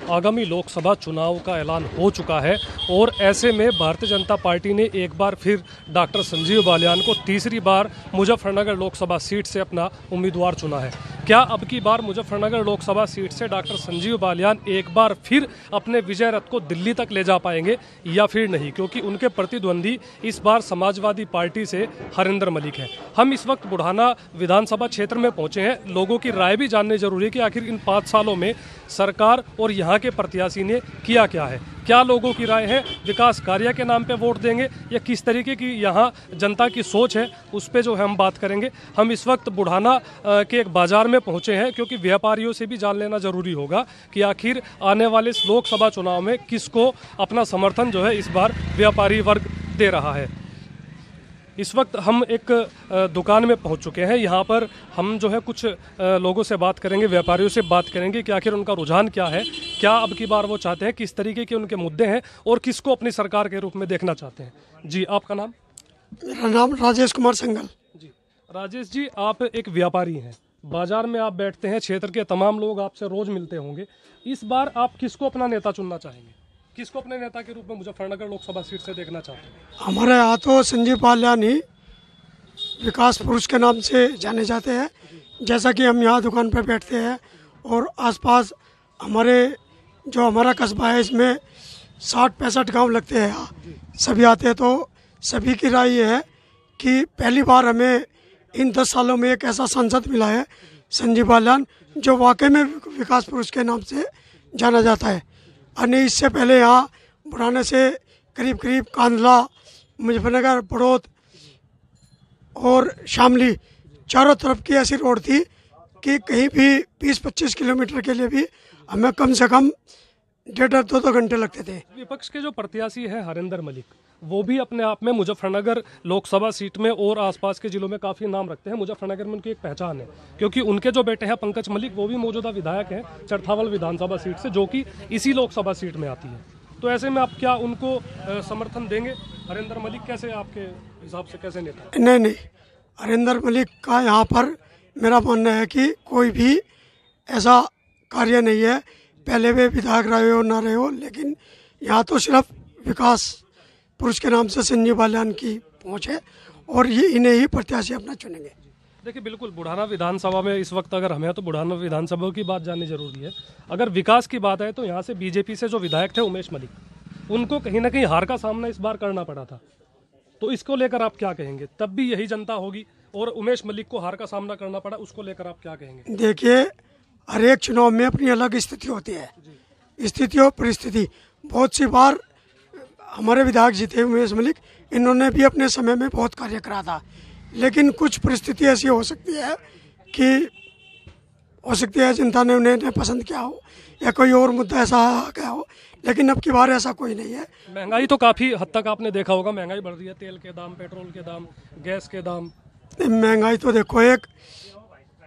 आगामी लोकसभा चुनाव का ऐलान हो चुका है और ऐसे में भारतीय जनता पार्टी ने एक बार फिर डॉक्टर संजीव बालियान को तीसरी बार मुजफ्फरनगर लोकसभा सीट से अपना उम्मीदवार चुना है। क्या अब की बार मुजफ्फरनगर लोकसभा सीट से डॉक्टर संजीव बालियान एक बार फिर अपने विजय रथ को दिल्ली तक ले जा पाएंगे या फिर नहीं, क्योंकि उनके प्रतिद्वंदी इस बार समाजवादी पार्टी से हरिंदर मलिक है। हम इस वक्त बुढ़ाना विधानसभा क्षेत्र में पहुंचे हैं। लोगों की राय भी जाननी जरूरी है कि आखिर इन 5 सालों में सरकार और यहाँ के प्रत्याशी ने किया क्या है, क्या लोगों की राय है, विकास कार्य के नाम पे वोट देंगे या किस तरीके की यहाँ जनता की सोच है, उस पे जो है हम बात करेंगे। हम इस वक्त बुढ़ाना के एक बाजार में पहुंचे हैं क्योंकि व्यापारियों से भी जान लेना जरूरी होगा कि आखिर आने वाले इस लोकसभा चुनाव में किसको अपना समर्थन जो है इस बार व्यापारी वर्ग दे रहा है। इस वक्त हम एक दुकान में पहुंच चुके हैं। यहाँ पर हम जो है कुछ लोगों से बात करेंगे, व्यापारियों से बात करेंगे कि आखिर उनका रुझान क्या है, क्या अब की बार वो चाहते हैं, किस तरीके के उनके मुद्दे हैं और किसको अपनी सरकार के रूप में देखना चाहते हैं। जी, आपका नाम? मेरा नाम राजेश कुमार संगल। जी राजेश जी, आप एक व्यापारी हैं, बाजार में आप बैठते हैं, क्षेत्र के तमाम लोग आपसे रोज मिलते होंगे। इस बार आप किसको अपना नेता चुनना चाहेंगे, किसको अपने नेता के रूप में मुजफ्फरनगर लोकसभा सीट से देखना चाहते हैं? हमारे यहाँ तो संजीव बालियान ही विकास पुरुष के नाम से जाने जाते हैं। जैसा कि हम यहाँ दुकान पर बैठते हैं और आसपास हमारा कस्बा है, इसमें 60-65 गांव लगते हैं। यहाँ सभी आते हैं, तो सभी की राय ये है कि पहली बार हमें इन 10 सालों में एक ऐसा सांसद मिला है संजीव बालियान जो वाकई में विकास पुरुष के नाम से जाना जाता है। अन्य इससे पहले यहाँ बुढ़ाने से करीब करीब कांधला, मुजफ्फरनगर, बड़ौद और शामली चारों तरफ की ऐसी रोड थी कि कहीं भी 20-25 किलोमीटर के लिए भी हमें कम से कम 1.5-2 घंटे लगते थे। विपक्ष के जो प्रत्याशी हैं हरिंदर मलिक, वो भी अपने आप में मुजफ्फरनगर लोकसभा सीट में और आसपास के जिलों में काफी नाम रखते हैं। मुजफ्फरनगर में उनकी एक पहचान है क्योंकि उनके जो बेटे हैं पंकज मलिक, वो भी मौजूदा विधायक हैं चरथावल विधानसभा सीट से, जो कि इसी लोकसभा सीट में आती है। तो ऐसे में आप क्या उनको समर्थन देंगे? हरिंदर मलिक कैसे आपके हिसाब से कैसे नेता? नहीं, हरिंदर मलिक का यहाँ पर मेरा मानना है कि कोई भी ऐसा कार्य नहीं है, पहले वे विधायक रहे हो ना रहे हो, लेकिन यहाँ तो सिर्फ विकास पुरुष के नाम से संजीव बालियान की पहुँच है और ये इन्हें ही प्रत्याशी अपना चुनेंगे। देखिए, बिल्कुल बुढ़ाना विधानसभा में इस वक्त अगर हमें तो बुढ़ाना विधानसभा की बात जाननी जरूरी है। अगर विकास की बात है तो यहाँ से बीजेपी से जो विधायक थे उमेश मलिक, उनको कहीं ना कहीं हार का सामना इस बार करना पड़ा था। तो इसको लेकर आप क्या कहेंगे? तब भी यही जनता होगी और उमेश मलिक को हार का सामना करना पड़ा, उसको लेकर आप क्या कहेंगे? देखिए, हर एक चुनाव में अपनी अलग स्थिति होती है, स्थिति और परिस्थिति। बहुत सी बार हमारे विधायक जी थे उमेश मलिक, इन्होंने भी अपने समय में बहुत कार्य करा था, लेकिन कुछ परिस्थिति ऐसी हो सकती है जनता ने उन्हें पसंद किया हो या कोई और मुद्दा ऐसा आ गया हो, लेकिन अब की बार ऐसा कोई नहीं है। महंगाई तो काफी हद तक आपने देखा होगा, महंगाई बढ़ रही है, तेल के दाम, पेट्रोल के दाम, गैस के दाम। महंगाई तो देखो, एक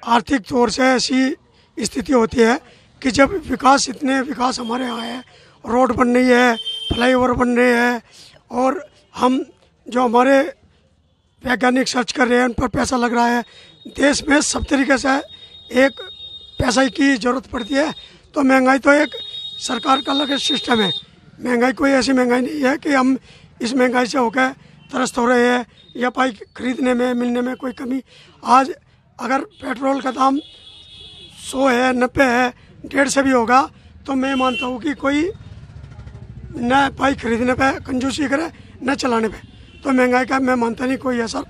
आर्थिक तौर से ऐसी स्थिति होती है कि जब इतने विकास हमारे यहाँ है, रोड बन रही है, फ्लाईओवर बन रहे हैं और हम जो हमारे वैज्ञानिक सर्च कर रहे हैं उन पर पैसा लग रहा है, देश में सब तरीके से एक पैसा की जरूरत पड़ती है। तो महंगाई तो एक सरकार का अलग सिस्टम है। महंगाई कोई ऐसी महंगाई नहीं है कि हम इस महंगाई से होकर त्रस्त हो रहे हैं या पाई खरीदने में मिलने में कोई कमी। आज अगर पेट्रोल का दाम 100 है, 90 है, 150 भी होगा, तो मैं मानता हूँ कि कोई न पाई खरीदने पे कंजूसी करे न चलाने पे, तो महंगाई का मैं मानता नहीं कोई असर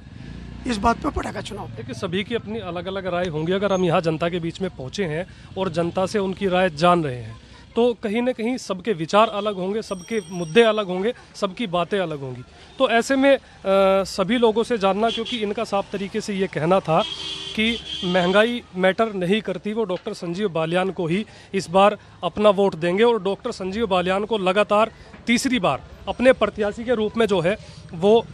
इस बात पर पड़ेगा चुनाव। देखिए, सभी की अपनी अलग अलग राय होंगी। अगर हम यहाँ जनता के बीच में पहुंचे हैं और जनता से उनकी राय जान रहे हैं तो कहीं ना कहीं सबके विचार अलग होंगे, सबके मुद्दे अलग होंगे, सबकी बातें अलग होंगी। तो ऐसे में सभी लोगों से जानना, क्योंकि इनका साफ तरीके से ये कहना था कि महंगाई मैटर नहीं करती, वो डॉक्टर संजीव बालियान को ही इस बार अपना वोट देंगे और डॉक्टर संजीव बालियान को लगातार तीसरी बार अपने प्रत्याशी के रूप में जो है वो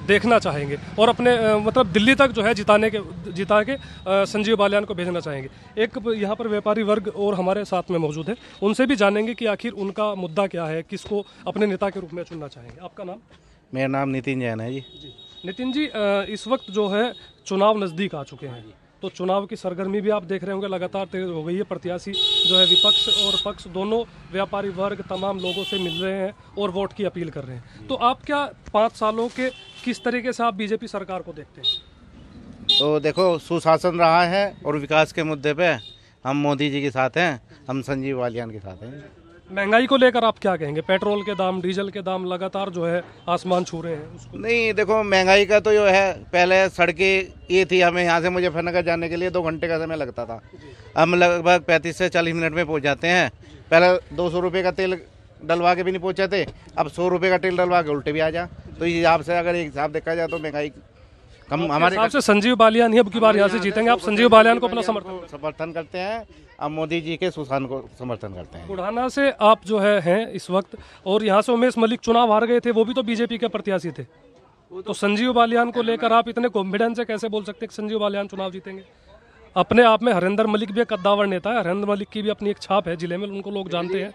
देखना चाहेंगे और अपने मतलब दिल्ली तक जो है जिता के संजीव बालियान को भेजना चाहेंगे। एक यहाँ पर व्यापारी वर्ग और हमारे साथ में मौजूद है, उनसे भी जानेंगे कि आखिर उनका मुद्दा क्या है, किसको अपने नेता के रूप में चुनना चाहेंगे। आपका नाम? मेरा नाम नितिन जैन है जी। नितिन जी, इस वक्त जो है चुनाव नज़दीक आ चुके हैं, तो चुनाव की सरगर्मी भी आप देख रहे होंगे लगातार तेज हो गई है। प्रत्याशी जो है विपक्ष और पक्ष दोनों व्यापारी वर्ग तमाम लोगों से मिल रहे हैं और वोट की अपील कर रहे हैं। तो आप क्या 5 सालों के किस तरीके से आप बीजेपी सरकार को देखते हैं? तो देखो, सुशासन रहा है और विकास के मुद्दे पे हम मोदी जी के साथ हैं, हम संजीव बालियान के साथ हैं। महंगाई को लेकर आप क्या कहेंगे? पेट्रोल के दाम, डीजल के दाम लगातार जो है आसमान छू रहे हैं उसको। नहीं, देखो महंगाई का तो जो है, पहले सड़कें ये थी, हमें यहाँ से मुजफ्फरनगर जाने के लिए 2 घंटे का समय लगता था, हम लगभग 35 से 40 मिनट में पहुँच जाते हैं। पहले 200 रुपये का तेल डलवा के भी नहीं पहुँचे थे, अब 100 रुपये का तेल डलवा के उल्टे भी आ जा। तो इस हिसाब से अगर एक हिसाब देखा जाए तो महंगाई कम हमारे हिसाब से संजीव बालियान ही अब की बार यहाँ से जीतेंगे। आप संजीव बालियान को अपना समर्थन करते हैं, अब मोदी जी के सुशासन को समर्थन करते हैं। बुढ़ाना से आप जो हैं इस वक्त, और यहाँ से उमेश मलिक चुनाव हार गए थे, वो भी तो बीजेपी के प्रत्याशी थे। तो संजीव बालियान को लेकर आप इतने कॉन्फिडेंस से कैसे बोल सकते हैं कि संजीव बालियान चुनाव जीतेंगे? अपने आप में हरिंदर मलिक भी एक कद्दावर नेता है, हरिंदर मलिक की भी अपनी एक छाप है जिले में, उनको लोग जानते हैं।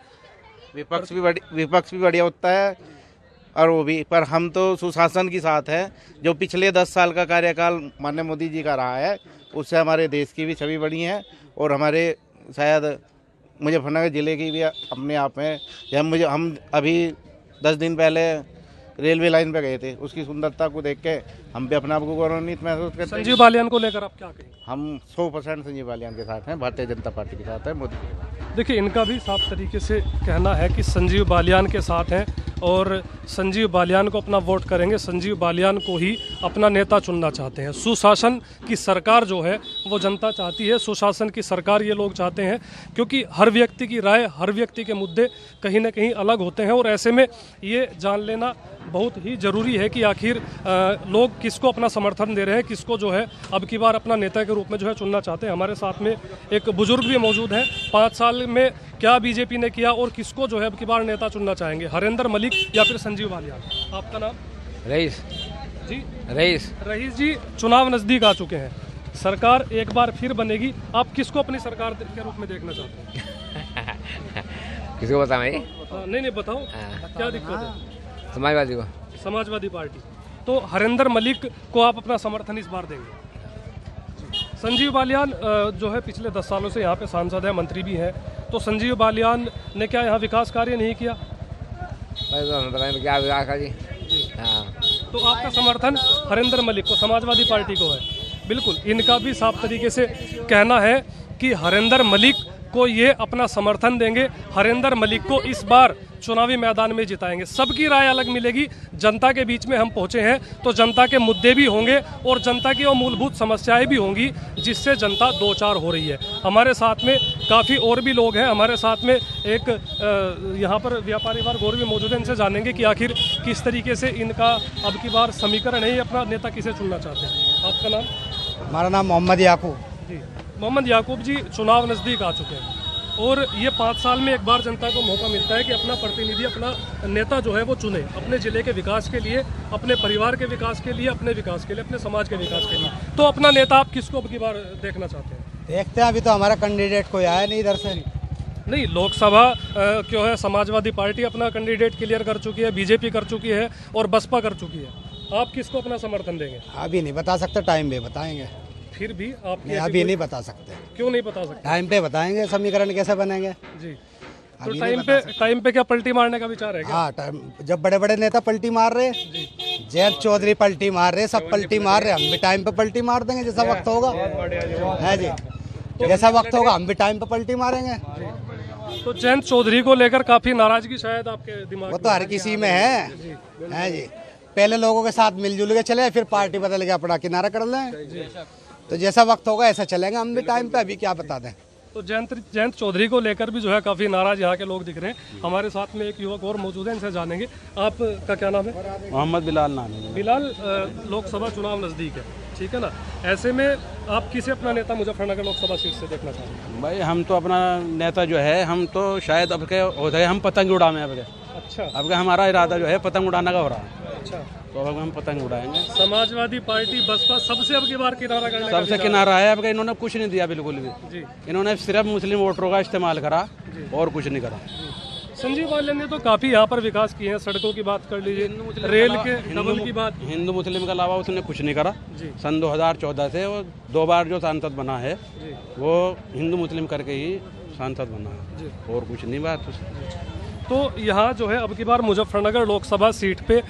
विपक्ष भी बढ़िया होता है और वो भी, पर हम तो सुशासन के साथ है। जो पिछले 10 साल का कार्यकाल माननीय मोदी जी का रहा है, उससे हमारे देश की भी छवि बढ़ी है और हमारे शायद मुजफ्फरनगर ज़िले की भी अपने आप में, हम अभी 10 दिन पहले रेलवे लाइन पे गए थे, उसकी सुंदरता को देख के हम भी अपने आप को गौरवान्वित महसूस करते हैं। संजीव बालियान को लेकर आप क्या कहेंगे? हम 100% संजीव बालियान के साथ हैं, भारतीय जनता पार्टी के साथ हैं, मोदी के साथ। देखिए, इनका भी साफ तरीके से कहना है कि संजीव बालियान के साथ हैं और संजीव बालियान को अपना वोट करेंगे, संजीव बालियान को ही अपना नेता चुनना चाहते हैं। सुशासन की सरकार जो है वो जनता चाहती है, सुशासन की सरकार ये लोग चाहते हैं, क्योंकि हर व्यक्ति की राय, हर व्यक्ति के मुद्दे कहीं ना कहीं अलग होते हैं और ऐसे में ये जान लेना बहुत ही ज़रूरी है कि आखिर लोग किसको अपना समर्थन दे रहे हैं, किसको जो है अब की बार अपना नेता के रूप में जो है चुनना चाहते हैं। हमारे साथ में एक बुजुर्ग भी मौजूद हैं, 5 साल में क्या बीजेपी ने किया और किसको जो है अब की बार नेता चुनना चाहेंगे, हरिंदर मलिक या फिर संजीव बालियान? आपका नाम? रईस जी। रईस जी, चुनाव नज़दीक आ चुके हैं, सरकार एक बार फिर बनेगी, आप किसको अपनी सरकार के रूप में देखना चाहते हैं? किसको बताऊं भाई? नहीं बताओ, क्या दिक्कत है? समाजवादी को। समाजवादी पार्टी। तो हरिंदर मलिक को आप अपना समर्थन इस बार देंगे? संजीव बालियान जो है पिछले 10 सालों से यहाँ पे सांसद है, मंत्री भी हैं, तो संजीव बालियान ने क्या यहाँ विकास कार्य नहीं किया? क्या विकास जी? हाँ। तो आपका समर्थन हरिंदर मलिक को, समाजवादी पार्टी को है? बिल्कुल, इनका भी साफ तरीके से कहना है कि हरिंदर मलिक को ये अपना समर्थन देंगे, हरिंदर मलिक को इस बार चुनावी मैदान में जिताएंगे। सबकी राय अलग मिलेगी, जनता के बीच में हम पहुंचे हैं तो जनता के मुद्दे भी होंगे और जनता की वो मूलभूत समस्याएं भी होंगी जिससे जनता दो चार हो रही है। हमारे साथ में काफ़ी और भी लोग हैं, हमारे साथ में एक यहाँ पर व्यापारी वर्ग और भी मौजूद है, इनसे जानेंगे कि आखिर किस तरीके से इनका अब की बार समीकरण है, अपना नेता किसे चुनना चाहते हैं। आपका नाम? हमारा नाम मोहम्मद याकूब जी। मोहम्मद याकूब जी, चुनाव नज़दीक आ चुके हैं और ये 5 साल में एक बार जनता को मौका मिलता है कि अपना प्रतिनिधि, अपना नेता जो है वो चुने, अपने ज़िले के विकास के लिए, अपने परिवार के विकास के लिए, अपने विकास के लिए, अपने समाज के विकास के लिए। तो अपना नेता आप किसको अब की बार देखना चाहते हैं? देखते हैं, अभी तो हमारा कैंडिडेट कोई आया नहीं इधर से। नहीं, लोकसभा क्यों है, समाजवादी पार्टी अपना कैंडिडेट क्लियर कर चुकी है, बीजेपी कर चुकी है और बसपा कर चुकी है। आप किसको अपना समर्थन देंगे? अभी नहीं बता सकते, टाइम पे बताएंगे। फिर भी आप अभी नहीं बता सकते। क्यों नहीं बता सकते? टाइम पे बताएंगे समीकरण कैसे बनेंगे जी। तो टाइम पे क्या पलटी मारने का विचार है क्या? हाँ, टाइम जब बड़े बड़े नेता पलटी मार रहे, जयंत चौधरी पलटी मार रहे, सब पलटी मार रहे, हम भी टाइम पे पलटी मार देंगे जैसा वक्त होगा है जी। जैसा वक्त होगा हम भी टाइम पे पलटी मारेंगे। तो जयंत चौधरी को लेकर काफी नाराजगी शायद आपके दिमाग में? वो तो हर किसी में है जी। पहले लोगों के साथ मिलजुल के चले, फिर पार्टी बदल के अपना किनारा कर लें। तो जैसा वक्त होगा ऐसा चलेंगे हम भी टाइम पे, अभी क्या बता दें। तो जयंत चौधरी को लेकर भी जो है काफ़ी नाराज यहाँ के लोग दिख रहे हैं। हमारे साथ में एक युवक और मौजूद है, इनसे जानेंगे। आपका क्या नाम है? मोहम्मद बिलाल नाम है। बिलाल, लोकसभा चुनाव नज़दीक है, ठीक है ना, ऐसे में आप किसे अपना नेता मुजफ्फरनगर लोकसभा सीट से देखना चाहते हैं? भाई हम तो अपना नेता जो है, हम तो शायद अब के हो जाए हम पतंग उड़ा में अब के। अच्छा। अब का हमारा इरादा जो है पतंग उड़ाने का हो रहा है। अच्छा। तो अब हम पतंग उड़ाएंगे। समाजवादी पार्टी, बसपा सबसे अब की बार किनारा करने का सबसे किनारा है। अब इन्होंने कुछ नहीं दिया बिल्कुल भी जी। इन्होंने सिर्फ मुस्लिम वोटरों का इस्तेमाल करा और कुछ नहीं करा। संजीव बालियान ने तो काफी यहाँ पर विकास किए हैं, सड़कों की बात कर लीजिए, रेल के डबल की बात। हिंदू मुस्लिम के अलावा उसने कुछ नहीं करा। सन 2014 से वो 2 बार जो सांसद बना है वो हिंदू मुस्लिम करके ही सांसद बना है, और कुछ नहीं बात उसकी। तो यहाँ जो है अब की बार मुजफ्फरनगर लोकसभा सीट पे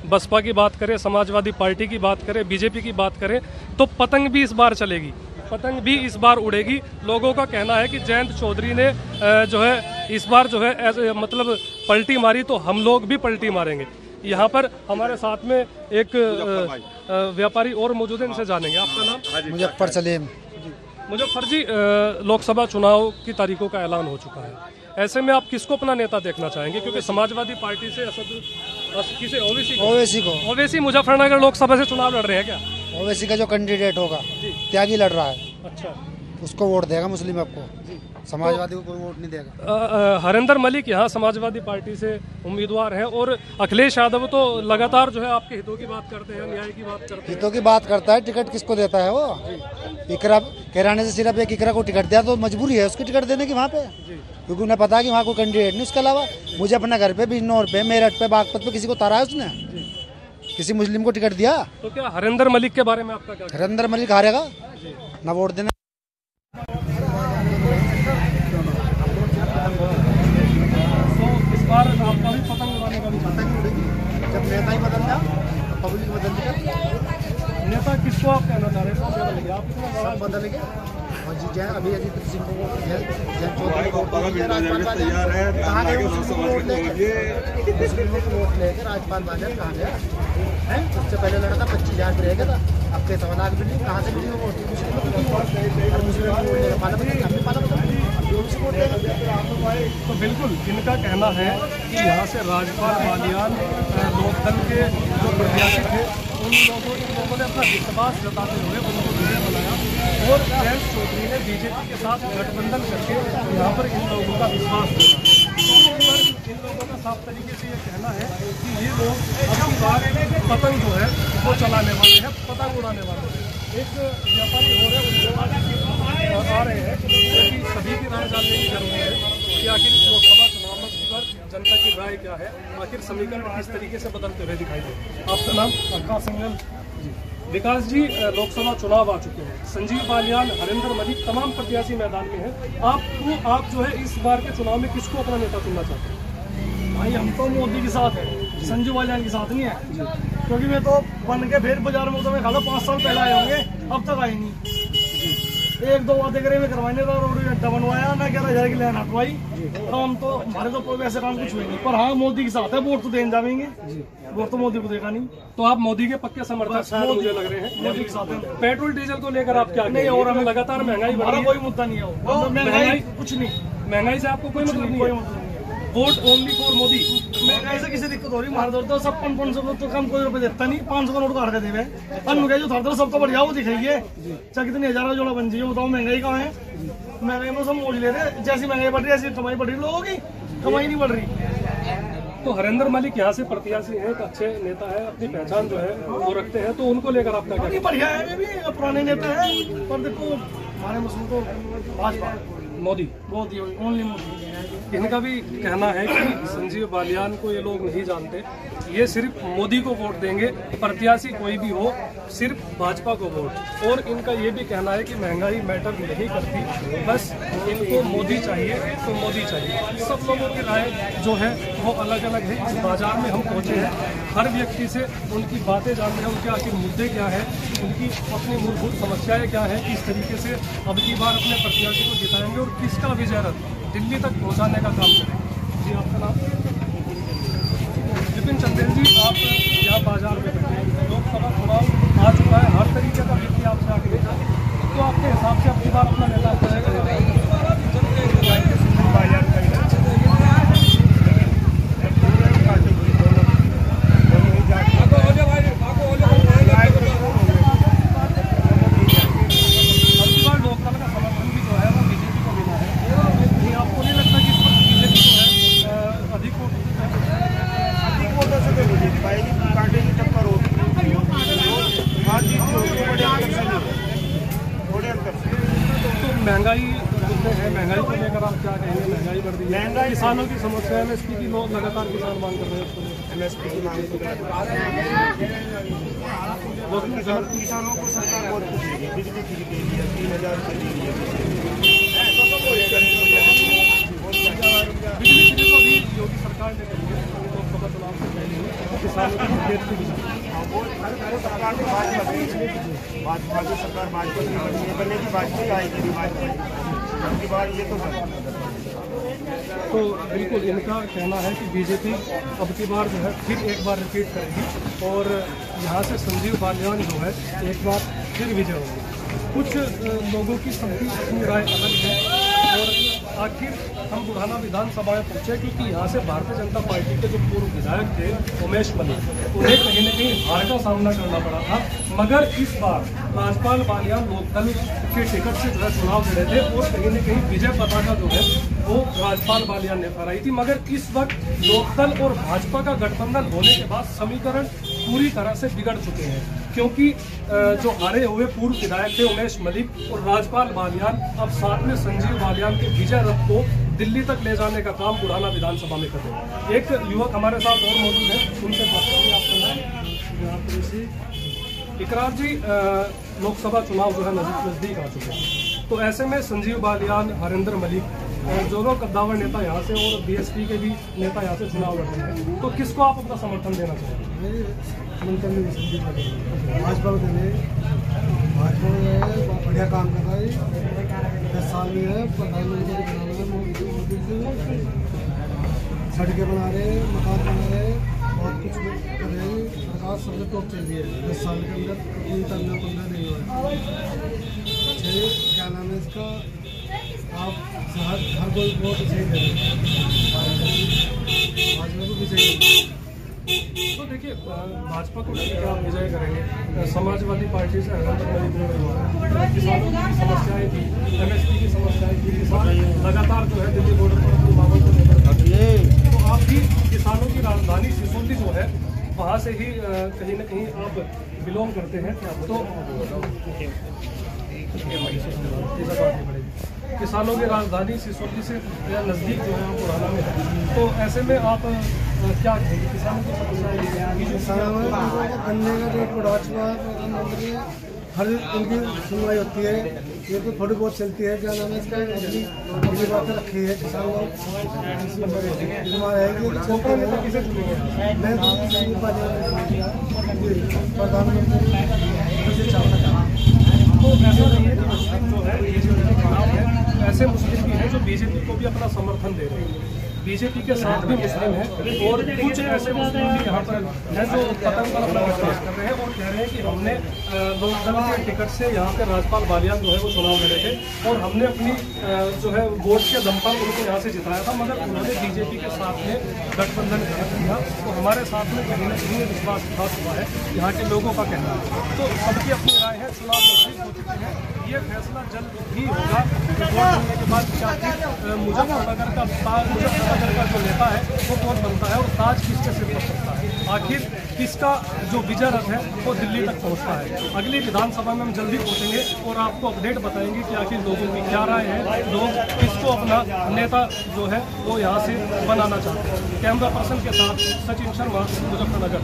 बसपा की बात करें, समाजवादी पार्टी की बात करें, बीजेपी की बात करें, तो पतंग भी इस बार चलेगी, पतंग भी इस बार उड़ेगी। लोगों का कहना है कि जयंत चौधरी ने जो है इस बार जो है मतलब पलटी मारी, तो हम लोग भी पलटी मारेंगे। यहाँ पर हमारे साथ में एक व्यापारी और मौजूद है, इनसे जानेंगे। आपका नाम? मुजफ्फर सलीम। मुजफ्फर जी, लोकसभा चुनाव की तारीखों का ऐलान हो चुका है, ऐसे में आप किसको अपना नेता देखना चाहेंगे? क्योंकि समाजवादी पार्टी से ओवैसी मुजफ्फरनगर लोकसभा से चुनाव लड़ रहे हैं क्या? ओवैसी का जो कैंडिडेट होगा त्यागी लड़ रहा है, अच्छा, उसको वोट देगा मुस्लिम आपको, समाजवादी को कोई वोट नहीं देगा। हरिंदर मलिक यहाँ समाजवादी पार्टी से उम्मीदवार हैं, और अखिलेश यादव तो लगातार जो है आपके हितों की बात करते हैं, न्याय की बात करते हैं। हितों की बात करता है, टिकट किसको देता है वो? इकरा कहराने से सिर्फ एक इकरा को टिकट दिया तो मजबूरी है उसकी टिकट देने की वहाँ पे, क्योंकि उन्हें पता है कि वहाँ कोई कैंडिडेट नहीं। उसके अलावा मुझे अपने घर पे बिजनौर पे, मेरठ पे, बागपत पे किसी को तारा है उसने? किसी मुस्लिम को टिकट दिया? तो क्या हरिंदर मलिक के बारे में आपका क्या? हरिंदर मलिक हारेगा ना वोट देने। बार आपका भी पतंग उड़ाने का भी जब नेता ही बदल गया, पब्लिक बदल गया। नेता किसको आप कहना चाह रहे हैं? आप बदल गया और जी जय अभी अजीत सिंह को जय चौधरी को तैयार है, कहाँ गए वोट लेकर राजपाल बाजार कहाँ गया है? उससे पहले लड़ा था 25,000 रहेगा था, अब के 1.25 लाख मिली, कहाँ से मिली वोट? तो बिल्कुल इनका कहना है कि यहाँ से राजपाल बालियान लोकदल के जो प्रत्याशी थे इन लोगों ने अपना विश्वास जताते हुए उनको विजय बनाया, और जयंत चौधरी ने बीजेपी के साथ गठबंधन करके यहाँ पर इन लोगों का विश्वास दिया। इन लोगों का साफ तरीके से ये कहना है कि ये लोग अपनी बार पतंग जो है वो चलाने वाले हैं, पतंग उड़ाने वाले हैं। एक व्यापारी हो रहे आ रहे हैं कि सभी की राय जानने की जरूरत है कि आखिर इस लोकसभा चुनाव में जनता की राय क्या है, आखिर समीकरण किस तरीके से बदलते हुए दिखाई दे। आपका नाम? विकास सिंघल जी। विकास जी, लोकसभा चुनाव आ चुके हैं, संजीव बालियान, हरिंदर मलिक तमाम प्रत्याशी मैदान में हैं। आप जो है इस बार के चुनाव में किसको अपना नेता चुनना चाहते हैं? भाई हम तो मोदी के साथ है, संजीव बालियान के साथ नहीं है, क्योंकि मैं तो बन के फिर बाजार में तो मैं खाला 5 साल पहले आए होंगे, अब तक आए नहीं। 1-2 वादे करे में करवाने का, रोड अड्डा बनवाया ना, 11,000 की लाइन हटवाई, हम तो हमारे तो कोई वैसे काम कुछ हुए नहीं। पर हाँ, मोदी के साथ है, वोट तो देने जाएंगे, वोट तो मोदी को देखा नहीं। तो आप मोदी के पक्के समर्थक मुझे लग रहे हैं। मोदी के साथ है। पेट्रोल डीजल को लेकर आप क्या नहीं, और हमें लगातार महंगाई बढ़ रही है, कोई मुद्दा नहीं है, महंगाई कुछ नहीं, महंगाई से आपको कोई मतलब नहीं है। Vote only for Modi. महंगाई से किसी दिक्कत हो रही, मार दो तो सब 500 तो कम कोई रुपए देता नहीं, 500 का नोट काट के देवे। महंगाई जो था सब तो बढ़िया वो दिखाई है, चाहे कितनी हजारों जोड़ा बन जाइए, बताओ महंगाई कहाँ है? महंगाई में सब मौज ले रहे, जैसी महंगाई बढ़ रही है ऐसी कमाई बढ़ रही, लोगों की कमाई नहीं बढ़ रही। तो हरिंदर मलिक यहाँ से प्रत्याशी है, एक अच्छे नेता है, अपनी पहचान जो है वो रखते हैं, तो उनको लेकर आपका क्या? बढ़िया है, भी पुराने नेता है, पर देखो हमारे मसूल तो भाजपा, मोदी ओनली मोदी। इनका भी कहना है कि संजीव बालियान को ये लोग नहीं जानते, ये सिर्फ मोदी को वोट देंगे, प्रत्याशी कोई भी हो सिर्फ भाजपा को वोट। और इनका ये भी कहना है कि महंगाई मैटर नहीं करती, बस इनको मोदी चाहिए तो मोदी चाहिए। सब लोगों की राय जो है वो अलग अलग है। इस बाजार में हम पहुँचे हैं, हर व्यक्ति से उनकी बातें जानते हैं, उनके आखिर मुद्दे क्या है, उनकी अपनी मूलभूत समस्याएं क्या है, किस तरीके से अब की बार अपने प्रत्याशी को जिताएंगे और किसका विजय रथ दिल्ली तक पहुंचाने का काम करेंगे। जी, आपका नाम? विपिन चंदेल जी, आप यहाँ बाजार में बैठे हैं, लोकसभा चुनाव आ चुका है, हर तरीके का व्यक्ति आपसे आगे देखा, तो आपके हिसाब से अब की बार अपना नेता करेगा? महंगाई रही है, किसानों की समस्या MSP की लोग लगातार किसान मांग कर रहे हैं, MSP की मांग किसानों को सरकार बहुत कुछ देगी, बिजली फ्री दे रही है, 3000 रुपये दे रही है, बिजली फ्री तो भी योगी सरकार ने करी है लोकसभा चुनाव से पहले किसानों की खेत की बिजली। सरकार ने भाजपा की सरकार भाजपा की बनेगी, भाजपा ही आएगी, भाजपा की बात ये तो बिल्कुल इनका कहना है कि बीजेपी अब की बार जो है फिर एक बार रिपीट करेगी और यहाँ से संजीव बालियान जो है एक बार फिर विजय होगी। कुछ लोगों की सबकी अपनी राय अलग है और आखिर हम बुढ़ाना विधानसभा में पहुंचे क्योंकि यहाँ से भारतीय जनता पार्टी के जो पूर्व विधायक थे उमेश मलिक, उन्हें कहीं न कहीं हार का सामना करना पड़ा था, मगर इस बार राजपाल बालियान लोकदल के टिकट से जो है चुनाव लड़े थे और कहीं न कहीं विजय पताका जो है वो राजपाल बालियान ने फहराई थी। मगर इस वक्त लोकदल और भाजपा का गठबंधन होने के बाद समीकरण पूरी तरह से बिगड़ चुके हैं क्योंकि जो हारे हुए पूर्व विधायक थे उमेश मलिक और राजपाल बालियान अब साथ में संजीव बालियान के विजय रथ को दिल्ली तक ले जाने का काम बुढ़ाना विधानसभा में कर रहे हैं। एक युवक हमारे साथ और मौजूद है, उनसे इकरार जी, लोकसभा चुनाव जो है नजदीक आ चुके हैं, तो ऐसे में संजीव बालियान, हरिंदर मलिक दोनों कद्दावर नेता यहाँ से और BSP के भी नेता यहाँ से चुनाव लड़ रहे हैं, तो किसको आप अपना समर्थन देना चाहेंगे? भाजपा को देने, भाजपा बढ़िया काम कर रहा है, 10 साल में है, प्रधानमंत्री बना रहे हैं, सड़कें बना रहे हैं, मकान बना रहे हैं, बहुत कुछ कर रहे हैं, सरकार सबसे टॉप चल रही है 10 साल के अंदर, कोई करना पंद्रह नहीं हुआ है। क्या नाम है इसका, आप हर कोई वोट सही दे रहे हैं, भाजपा को भी सही। तो देखिए भाजपा को लेकर आप विजय करेंगे, समाजवादी पार्टी से किसानों की समस्याएं थी, MSP की समस्याएं थी, किसान लगातार जो है दिल्ली बॉर्डर पर अपनी मांगों को लेकर तो आप भी किसानों की राजधानी सिसोली जो है वहाँ से ही कहीं न कहीं आप बिलोंग करते हैं, तो किसानों की राजधानी सिसोली से नज़दीक जो है बुढ़ाना में है, तो ऐसे में आप क्या कहेंगे किसानों की समस्या? गन्ने का रेट बढ़ा चुका है, प्रधानमंत्री हर उनकी सुनवाई होती है, ये तो थोड़ी बहुत चलती है, क्या नाम है इसका, अगली बातें रखी है किसान लोग ऐसे मुस्लिम भी हैं जो बीजेपी को भी अपना समर्थन दे रहे हैं, बीजेपी के साथ भी मुस्लिम हैं और कुछ ऐसे मुस्लिम भी यहाँ पर हैं जो पतंग पर अपना विश्वास कर रहे हैं और कह रहे हैं कि हमने लोकदल के टिकट से यहाँ पे राजपाल बालियान जो है वो चुनाव लड़े थे और हमने अपनी जो है वोट के दम पर उनको यहाँ से जिताया था, मगर उन्होंने बीजेपी के साथ में गठबंधन कर दिया, तो हमारे साथ में कहीं न कहीं विश्वासघात हुआ है, यहाँ के लोगों का कहना है। तो सबकी अपनी राय है, चुनाव नजदीक हो चुके हैं, ये फैसला जल्द ही होगा वोट मिलने के बाद क्या मुजफ्फरनगर का जो नेता है वो कौन बनता है और ताज किसके सिर पर सकता है, आखिर किसका जो विजय रथ है वो दिल्ली तक पहुंचता है। अगली विधानसभा में हम जल्दी पहुंचेंगे और आपको अपडेट बताएंगे कि आखिर लोगों की क्या राय है, लोग किसको अपना नेता जो है वो यहाँ से बनाना चाहते हैं। कैमरा पर्सन के साथ सचिन शर्मा, मुजफ्फरनगर।